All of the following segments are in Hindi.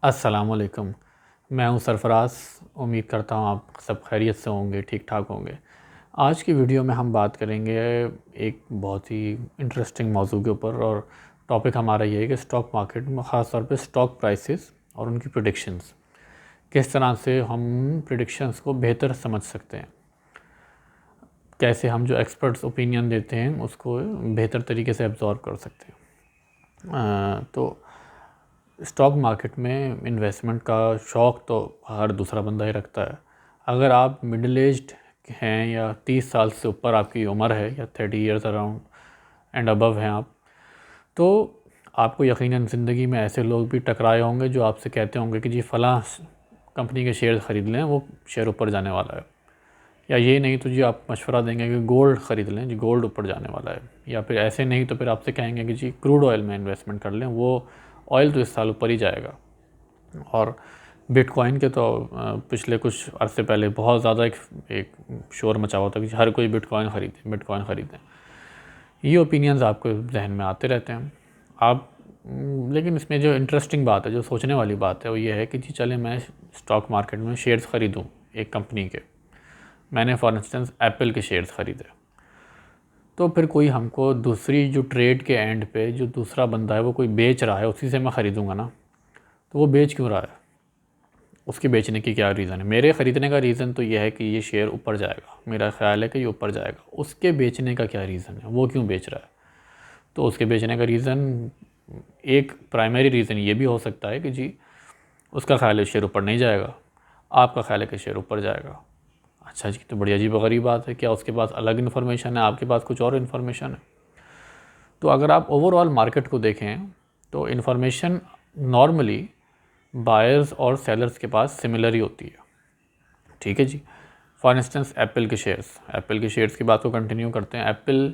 अस्सलामुअलैकुम। मैं हूं सरफराज। उम्मीद करता हूं आप सब खैरियत से होंगे, ठीक ठाक होंगे। आज की वीडियो में हम बात करेंगे एक बहुत ही इंटरेस्टिंग मौजू के ऊपर, और टॉपिक हमारा ये है कि स्टॉक मार्केट में ख़ास तौर पे स्टॉक प्राइसेस और उनकी प्रेडिक्शंस, किस तरह से हम प्रेडिक्शंस को बेहतर समझ सकते हैं, कैसे हम जो एक्सपर्ट्स ओपिनियन देते हैं उसको बेहतर तरीके से एब्जॉर्व कर सकते हैं। तो स्टॉक मार्केट में इन्वेस्टमेंट का शौक़ तो हर दूसरा बंदा ही रखता है। अगर आप मिडिल एज्ड हैं या 30 साल से ऊपर आपकी उम्र है या 30 ईयर्स अराउंड एंड अबव हैं आप, तो आपको यकीनन ज़िंदगी में ऐसे लोग भी टकराए होंगे जो आपसे कहते होंगे कि जी फ़लाँ कंपनी के शेयर ख़रीद लें, वो शेयर ऊपर जाने वाला है। या ये नहीं तो जी आप मशवरा देंगे कि गोल्ड ख़रीद लें, जी गोल्ड ऊपर जाने वाला है। या फिर ऐसे नहीं तो फिर आपसे कहेंगे कि जी क्रूड ऑयल में इन्वेस्टमेंट कर लें, वो ऑयल तो इस साल ऊपर ही जाएगा। और बिटकॉइन के तो पिछले कुछ अरसे पहले बहुत ज़्यादा एक शोर मचा हुआ था कि हर कोई बिटकॉइन ख़रीदें। ये ओपिनियंस आपको जहन में आते रहते हैं। लेकिन इसमें जो इंटरेस्टिंग बात है, जो सोचने वाली बात है, वो ये है कि जी चले मैं स्टॉक मार्केट में शेयर्स ख़रीदूँ एक कंपनी के। मैंने फॉर इंस्टेंस एप्पल के शेयर्स ख़रीदे, तो फिर कोई हमको दूसरी जो ट्रेड के एंड पे जो दूसरा बंदा है वो कोई बेच रहा है, उसी से मैं ख़रीदूँगा ना। तो वो बेच क्यों रहा है? उसके बेचने की क्या रीज़न है? मेरे ख़रीदने का रीज़न तो ये है कि ये शेयर ऊपर जाएगा, मेरा ख़्याल है कि ये ऊपर जाएगा। उसके बेचने का क्या रीज़न है? वो क्यों बेच रहा है? तो उसके बेचने का रीज़न, एक प्राइमरी रीज़न ये भी हो सकता है कि जी उसका ख़्याल है शेयर ऊपर नहीं जाएगा, आपका ख़्याल है कि शेयर ऊपर जाएगा। अच्छा जी, तो बड़ी अजीब-व-गरीब बात है। क्या उसके पास अलग इन्फॉर्मेशन है, आपके पास कुछ और इन्फॉर्मेशन है? तो अगर आप ओवरऑल मार्केट को देखें तो इन्फॉर्मेशन नॉर्मली बायर्स और सेलर्स के पास सिमिलर ही होती है। ठीक है जी। फॉर इंस्टेंस एप्पल के शेयर्स की बात को कंटिन्यू करते हैं। एप्पल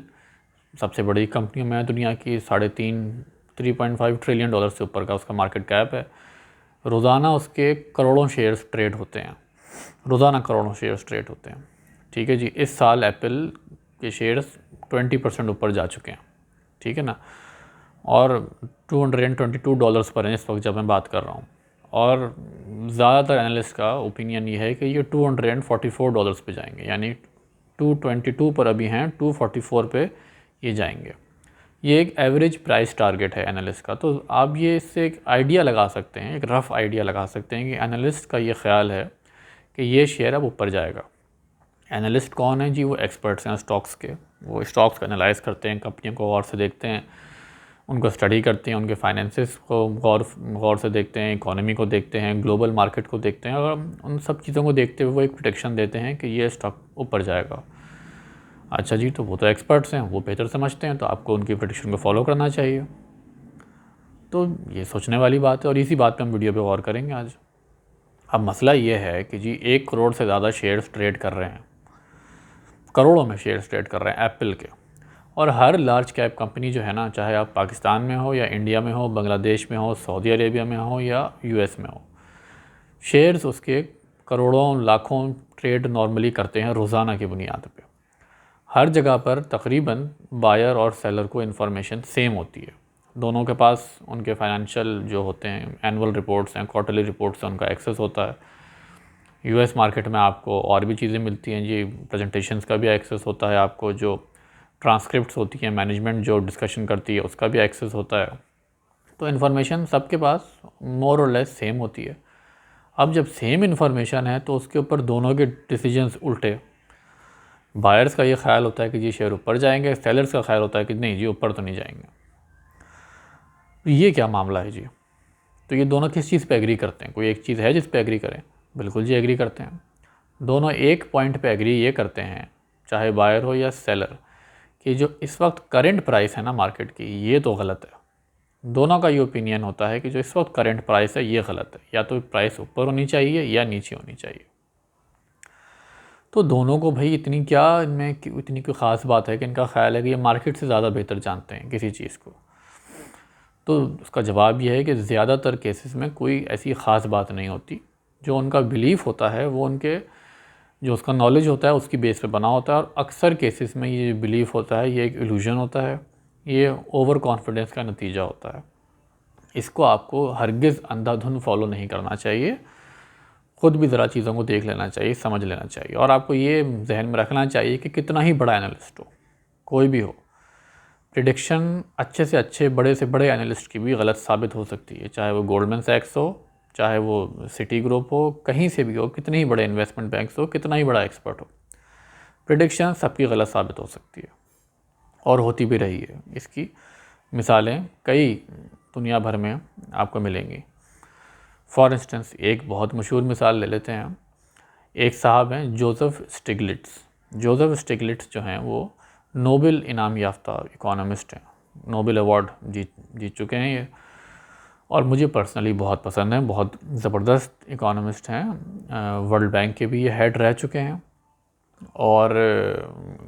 सबसे बड़ी कंपनी में दुनिया की, 3.5 ट्रिलियन डॉलर से ऊपर का उसका मार्केट कैप है। रोज़ाना उसके करोड़ों शेयर्स ट्रेड होते हैं, ठीक है जी। इस साल एप्पल के शेयर्स 20% ऊपर जा चुके हैं, ठीक है ना। और $222 पर हैं इस वक्त जब मैं बात कर रहा हूँ। और ज़्यादातर एनालिस्ट का ओपिनियन ये है कि ये $244 पे जाएंगे, यानी 222 पर अभी हैं, 244 पे ये जाएंगे। ये एक एवरेज प्राइस टारगेट है एनालिस्ट का। तो आप ये इससे एक आइडिया लगा सकते हैं, एक रफ़ आइडिया लगा सकते हैं कि एनालिस्ट का ये ख्याल है कि ये शेयर अब ऊपर जाएगा। एनालिस्ट कौन है जी? वो एक्सपर्ट्स हैं स्टॉक्स के। वो स्टॉक्स को एनालाइज़ करते हैं, कंपनियों को गौर से देखते हैं, उनको स्टडी करते हैं, उनके फाइनेंसेस को गौर से देखते हैं, इकोनॉमी को देखते हैं, ग्लोबल मार्केट को देखते हैं, और उन सब चीज़ों को देखते हुए वो एक प्रेडिक्शन देते हैं कि ये स्टॉक ऊपर जाएगा। अच्छा जी, तो वो तो एक्सपर्ट्स हैं, वो बेहतर समझते हैं, तो आपको उनकी प्रेडिक्शन को फॉलो करना चाहिए। तो ये सोचने वाली बात है, और इसी बात पे हम वीडियो पे गौर करेंगे आज। अब मसला ये है कि जी 1 करोड़ से ज़्यादा शेयर्स ट्रेड कर रहे हैं, करोड़ों में शेयर्स ट्रेड कर रहे हैं एप्पल के। और हर लार्ज कैप कंपनी जो है ना, चाहे आप पाकिस्तान में हो या इंडिया में हो, बांग्लादेश में हो, सऊदी अरेबिया में हो या यूएस में हो, शेयर्स उसके करोड़ों लाखों ट्रेड नॉर्मली करते हैं रोज़ाना की बुनियाद पे। हर जगह पर तकरीबन बायर और सेलर को इन्फॉर्मेशन सेम होती है। दोनों के पास उनके फाइनेंशियल जो होते हैं, एनुअल रिपोर्ट्स हैं, क्वार्टरली रिपोर्ट्स हैं, उनका एक्सेस होता है। यूएस मार्केट में आपको और भी चीज़ें मिलती हैं जी, प्रेजेंटेशंस का भी एक्सेस होता है आपको, जो ट्रांसक्रिप्ट्स होती हैं, मैनेजमेंट जो डिस्कशन करती है उसका भी एक्सेस होता है। तो इन्फॉर्मेशन सबके पास मोर और लेस सेम होती है। अब जब सेम इन्फॉर्मेशन है तो उसके ऊपर दोनों के डिसीजंस उल्टे। बायर्स का ये ख्याल होता है कि जी शेयर ऊपर जाएंगे, सेलर्स का ख्याल होता है कि नहीं जी ऊपर तो नहीं जाएंगे। तो ये क्या मामला है जी? तो ये दोनों किस चीज़ पे एग्री करते हैं? कोई एक चीज़ है जिस पे एग्री करें? बिल्कुल जी एग्री करते हैं। दोनों एक पॉइंट पे एग्री ये करते हैं, चाहे बायर हो या सेलर, कि जो इस वक्त करंट प्राइस है ना मार्केट की, ये तो गलत है। दोनों का ये ओपिनियन होता है कि जो इस वक्त करंट प्राइस है ये गलत है, या तो प्राइस ऊपर होनी चाहिए या नीचे होनी चाहिए। तो दोनों को भाई इतनी क्या इनमें इतनी कोई ख़ास बात है कि इनका ख्याल है कि ये मार्केट से ज़्यादा बेहतर जानते हैं किसी चीज़ को? तो उसका जवाब ये है कि ज़्यादातर केसेस में कोई ऐसी ख़ास बात नहीं होती। जो उनका बिलीफ होता है वो उनके जो उसका नॉलेज होता है उसकी बेस पे बना होता है, और अक्सर केसेस में ये बिलीफ होता है ये एक इल्यूजन होता है, ये ओवर कॉन्फिडेंस का नतीजा होता है। इसको आपको हरगिज़ अंधाधुंध फॉलो नहीं करना चाहिए। ख़ुद भी ज़रा चीज़ों को देख लेना चाहिए, समझ लेना चाहिए, और आपको ये जहन में रखना चाहिए कि कितना ही बड़ा एनालिस्ट हो, कोई भी हो, प्रिडिक्शन अच्छे से अच्छे, बड़े से बड़े एनालिस्ट की भी गलत साबित हो सकती है। चाहे वो गोल्डमैन सैक्स हो, चाहे वो सिटी ग्रुप हो, कहीं से भी हो, कितने ही बड़े इन्वेस्टमेंट बैंक्स हो, कितना ही बड़ा एक्सपर्ट हो, प्रिडिक्शन सबकी गलत साबित हो सकती है और होती भी रही है। इसकी मिसालें कई दुनिया भर में आपको मिलेंगी। फॉर इंस्टेंस एक बहुत मशहूर मिसाल ले लेते हैं। एक साहब हैं जोसेफ स्टिग्लिट्स। जोसेफ स्टिग्लिट्स जो हैं वो नोबेल इनाम याफ्ता इकोनॉमिस्ट हैं, नोबेल अवार्ड जीत चुके हैं ये, और मुझे पर्सनली बहुत पसंद हैं, बहुत ज़बरदस्त इकोनॉमिस्ट हैं। वर्ल्ड बैंक के भी ये हेड रह चुके हैं, और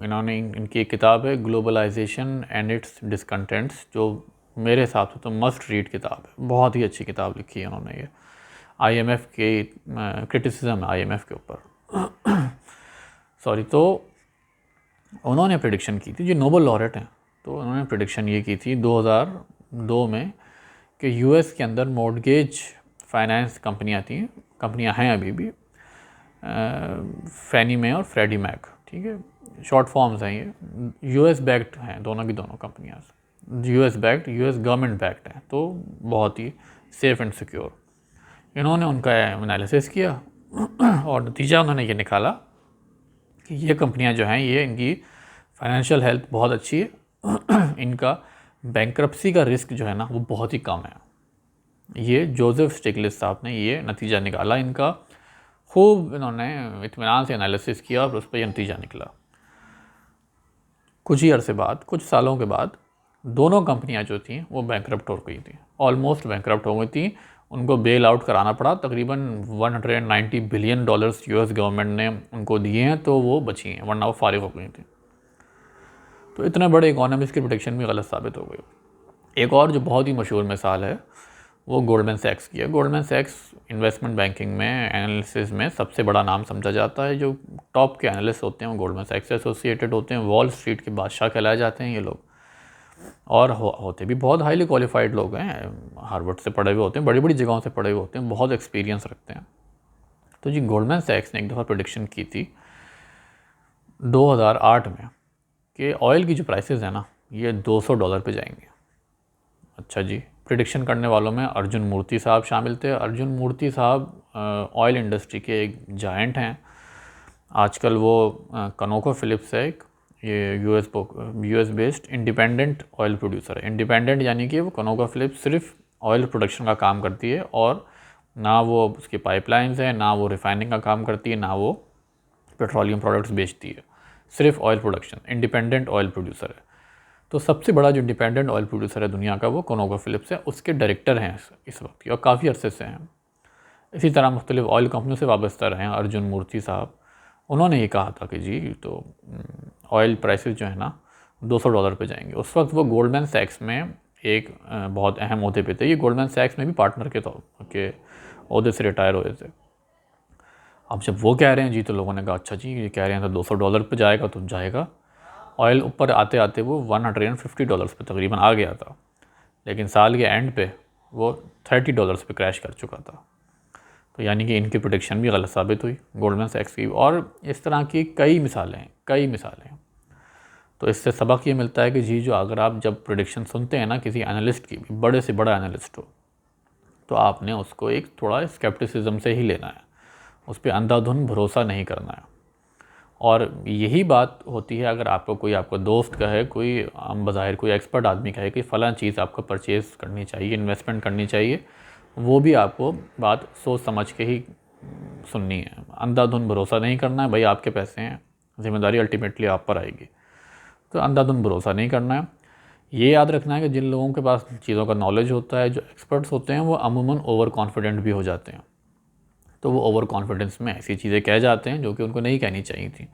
इन्होंने इनकी एक किताब है ग्लोबलाइजेशन एंड इट्स डिसकंटेंट्स, जो मेरे हिसाब से तो मस्ट रीड किताब है। बहुत ही अच्छी किताब लिखी है उन्होंने ये। IMF के क्रिटिसिज्म है IMF के ऊपर सॉरी। तो उन्होंने प्रेडिक्शन की थी, जो नोबेल लॉरेट हैं, तो उन्होंने प्रेडिक्शन ये की थी 2002 में कि US के अंदर मॉर्गेज फाइनेंस कंपनियां हैं अभी भी, फैनी में और फ्रेडी मैक, ठीक है, शॉर्ट फॉर्म्स हैं ये, US बैक्ड हैं दोनों की दोनों कंपनियां, US backed, US government backed हैं, तो बहुत ही सेफ़ एंड सिक्योर। इन्होंने उनका एनालिसिस किया और नतीजा उन्होंने ये निकाला कि ये कंपनियां जो हैं, ये इनकी फाइनेंशियल हेल्थ बहुत अच्छी है, इनका बैंक्रप्सी का रिस्क जो है ना वो बहुत ही कम है। ये जोसेफ स्टिग्लिट्स साहब ने ये नतीजा निकाला इनका, खूब इन्होंने इत्मीनान से एनालिसिस किया और उस पर यह नतीजा निकला। कुछ ही अरसे बाद, कुछ सालों के बाद, दोनों कंपनियां जो थीं वो बैंकरप्ट हो गई थी, ऑलमोस्ट बैंकरप्ट हो गई थी। उनको बेल आउट कराना पड़ा, तकरीबन $190 बिलियन US गवर्नमेंट ने उनको दिए हैं, तो वो बची हैं, वरना वो फारिग हो गई थी। तो इतने बड़े इकोनॉमिस्ट की प्रेडिक्शन भी गलत साबित हो गई। एक और जो बहुत ही मशहूर मिसाल है वो गोल्डमैन सैक्स की है। गोल्डमैन सैक्स इन्वेस्टमेंट बैंकिंग में, एनालिसिस में सबसे बड़ा नाम समझा जाता है। जो टॉप के एनालिस्ट होते हैं वो गोल्डमैन सैक्स से एसोसिएटेड होते हैं, वॉल स्ट्रीट के बादशाह कहलाए जाते हैं ये लोग, और होते भी बहुत हाईली क्वालिफाइड लोग हैं, हार्वर्ड से पढ़े हुए होते हैं, बड़ी बड़ी जगहों से पढ़े हुए होते हैं, बहुत एक्सपीरियंस रखते हैं। तो जी गोल्डमैन सैक्स ने एक दफ़ा प्रेडिक्शन की थी 2008 में कि ऑयल की जो प्राइसेस है ना ये $200 पे जाएंगे। अच्छा जी, प्रेडिक्शन करने वालों में अर्जुन मूर्ति साहब शामिल थे। अर्जुन मूर्ति साहब ऑयल इंडस्ट्री के एक जायंट हैं। आजकल वो कनोको फिलिप्स है, एक ये US based independent oil producer है। इंडिपेंडेंट यानी कि वो कनोको फिलिप्स सिर्फ ऑयल प्रोडक्शन का काम करती है, और ना वो उसकी पाइपलाइंस है, ना वो रिफाइनिंग का काम करती है, ना वो पेट्रोलियम प्रोडक्ट्स बेचती है, सिर्फ oil production. Independent oil producer है। तो सबसे बड़ा जो इंडिपेंडेंट ऑयल प्रोड्यूसर है दुनिया का वो कनोको फिलिप्स है, उसके डायरेक्टर हैं इस वक्त, और काफ़ी अरसे से हैं। इसी तरह मुख्तलिफ ऑयल कंपनियों से वाबस्ता रहे हैं अर्जुन मूर्ति साहब। उन्होंने ये कहा था कि जी तो ऑयल प्राइसेस जो है ना $200 पे जाएंगे। उस वक्त वो गोल्डमैन सैक्स में एक बहुत अहम ओहदे पे थे। ये गोल्डमैन सैक्स में भी पार्टनर के तौर के ओहदे से रिटायर हुए थे। अब जब वो कह रहे हैं जी, तो लोगों ने कहा अच्छा जी ये कह रहे हैं तो $200 पे जाएगा तो जाएगा। ऑयल ऊपर आते आते वो $150 पे तकरीबन आ गया था, लेकिन साल के एंड पे वो $30 पे क्रैश कर चुका था। तो यानी कि इनकी प्रेडिक्शन भी गलत साबित हुई गोल्डमैन सैक्स की। और इस तरह की कई मिसालें हैं। तो इससे सबक ये मिलता है कि जी जो अगर आप जब प्रेडिक्शन सुनते हैं ना किसी एनालिस्ट की, भी बड़े से बड़ा एनालिस्ट हो, तो आपने उसको एक थोड़ा स्केप्टिसिज्म से ही लेना है, उस पर अंधाधुंध भरोसा नहीं करना है। और यही बात होती है अगर आपको कोई आपका दोस्त कहे, कोई बज़ाहिर कोई एक्सपर्ट आदमी कहे कि फ़लाँ चीज़ आपको परचेज़ करनी चाहिए, इन्वेस्टमेंट करनी चाहिए, वो भी आपको बात सोच समझ के ही सुननी है। अंधाधुंध भरोसा नहीं करना है। भाई आपके पैसे हैं, ज़िम्मेदारी अल्टीमेटली आप पर आएगी, तो अंधाधुंध भरोसा नहीं करना है। ये याद रखना है कि जिन लोगों के पास चीज़ों का नॉलेज होता है, जो एक्सपर्ट्स होते हैं, वो अमूमन ओवर कॉन्फिडेंट भी हो जाते हैं। तो वो ओवर कॉन्फिडेंस में ऐसी चीज़ें कह जाते हैं जो कि उनको नहीं कहनी चाहिए थी।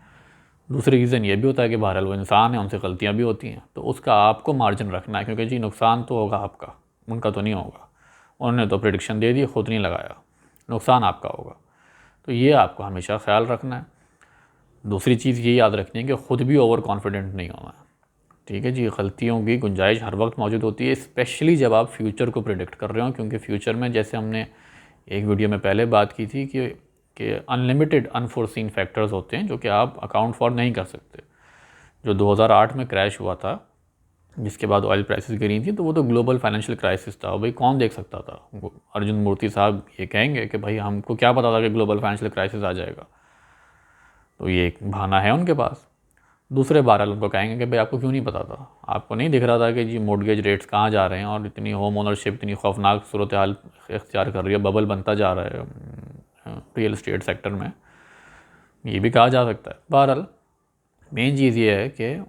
दूसरी रीज़न ये भी होता है कि बहरहाल वो इंसान है, उनसे गलतियाँ भी होती हैं, तो उसका आपको मार्जिन रखना है, क्योंकि जी नुकसान तो होगा आपका, उनका तो नहीं होगा। उन्होंने तो प्रेडिक्शन दे दी, खुद नहीं लगाया, नुकसान आपका होगा। तो ये आपको हमेशा ख्याल रखना है। दूसरी चीज़ ये याद रखनी है कि ख़ुद भी ओवर कॉन्फिडेंट नहीं होना है। ठीक है जी, गलतियों की गुंजाइश हर वक्त मौजूद होती है, स्पेशली जब आप फ्यूचर को प्रिडिक्ट कर रहे हो, क्योंकि फ्यूचर में जैसे हमने एक वीडियो में पहले बात की थी कि अनलिमिटेड अनफोर्सीन फैक्टर्स होते हैं जो कि आप अकाउंट फॉर नहीं कर सकते। जो 2008 में क्रैश हुआ था, जिसके बाद ऑयल प्राइसेस गिरी थी, तो वो तो ग्लोबल फाइनेंशियल क्राइसिस था, भाई कौन देख सकता था। अर्जुन मूर्ति साहब ये कहेंगे कि भाई हमको क्या पता था कि ग्लोबल फाइनेंशियल क्राइसिस आ जाएगा, तो ये एक बहाना है उनके पास। दूसरे बहरहाल उनको कहेंगे कि भाई आपको क्यों नहीं पता था, आपको नहीं दिख रहा था कि जी मॉर्गेज रेट्स कहाँ जा रहे हैं और इतनी होम ओनरशिप इतनी खौफनाक सूरत हाल इख्तियार कर रही है, बबल बनता जा रहा है रियल इस्टेट सेक्टर में, ये भी कहा जा सकता है। बहरहाल मेन चीज़ ये है कि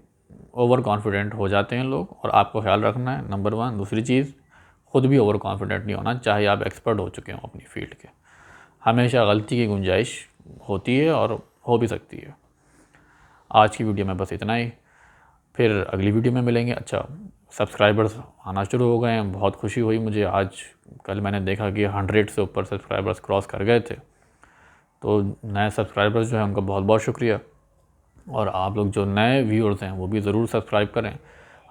ओवर कॉन्फिडेंट हो जाते हैं लोग, और आपको ख्याल रखना है, नंबर 1। दूसरी चीज़, ख़ुद भी ओवर कॉन्फिडेंट नहीं होना, चाहे आप एक्सपर्ट हो चुके हों अपनी फील्ड के। हमेशा गलती की गुंजाइश होती है और हो भी सकती है। आज की वीडियो में बस इतना ही, फिर अगली वीडियो में मिलेंगे। अच्छा, सब्सक्राइबर्स आना शुरू हो गए हैं, बहुत खुशी हुई मुझे। आज कल मैंने देखा कि 100 से ऊपर सब्सक्राइबर्स क्रॉस कर गए थे, तो नए सब्सक्राइबर्स जो हैं उनका बहुत बहुत शुक्रिया। और आप लोग जो नए व्यूअर्स हैं वो भी ज़रूर सब्सक्राइब करें।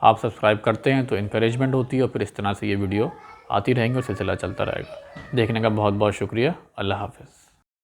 आप सब्सक्राइब करते हैं तो इनकरेजमेंट होती है, और फिर इस तरह से ये वीडियो आती रहेंगी और सिलसिला चलता रहेगा। देखने का बहुत बहुत शुक्रिया। अल्लाह हाफ़िज़।